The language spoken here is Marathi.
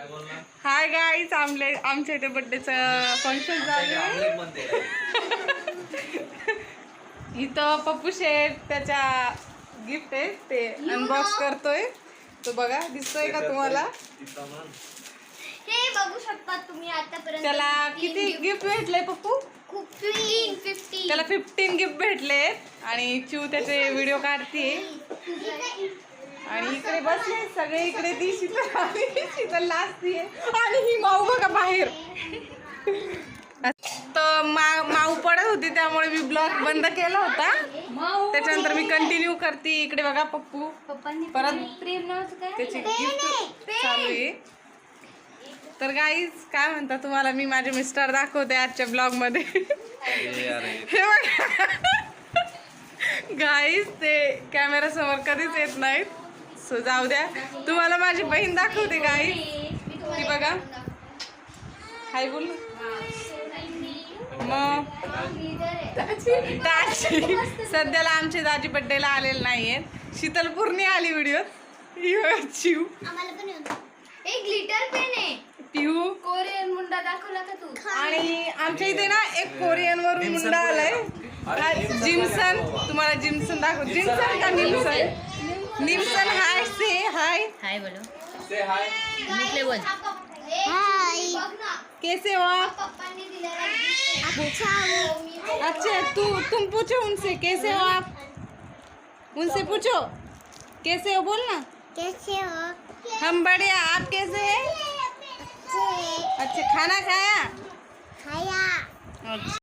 हाय गाईज, आमच्या इथे बर्थडेचं फंक्शन चालू आहे. इथं पप्पू शेठ त्याच्या गिफ्ट आहे ते अनबॉक्स करतोय. तो बघा, दिसतोय का तुम्हाला? हे बघू शकता तुम्ही. आतापर्यंत त्याला किती गिफ्ट भेटले पप्पू? 15. त्याला 15 गिफ्ट भेटले. आणि चिव त्याचे व्हिडिओ काढतीये. आणि इकडे बसले सगळे, इकडे ती शीतल लाजतीये. आणि ही माऊ बघा बाहेर. तर माऊ पडत होती, त्यामुळे मी ब्लॉग बंद केला होता. त्याच्यानंतर मी कंटिन्यू करते. इकडे बघा पप्पू परत त्याची गिफ्ट चालू आहे. तर गाईज, काय म्हणता तुम्हाला मी माझे मिस्टर दाखवते आजच्या ब्लॉग मध्ये. हे बघा गाईज, ते कॅमेरा समोर कधीच येत नाहीत. सो जाऊ द्या, तुम्हाला माझी बहीण दाखवते गाईज. ती बघा, हाय बोल. मग दाजी सध्याला आमचे दाजी बड्डेला आलेले नाहीयेत. शीतल पूर्ण आली व्हिडिओत. चिव एक ग्लिटर पेन आहे. पिहू कोरियन मुंडा दाखवला का तू? आणि आमच्या इथे ना एक कोरियन वरून मुंडा आलाय. जिमसन, तुम्हाला जिमसन दाखव. जिमसन का निमसन? निमसन. हाय, से हाय. हाय बोलो. से हाय. निकले बोल. हाय. कैसे हो आप? पप्पांनी दिलेला अच्छा, तुम पूछो उनसे कैसे हो आप. उनसे पूछो कैसे हो, बोलना. कैसे हो? हम बढ़िया, आप कैसे हैं? अच्छा, खाना खाया? खाया. अच्छा.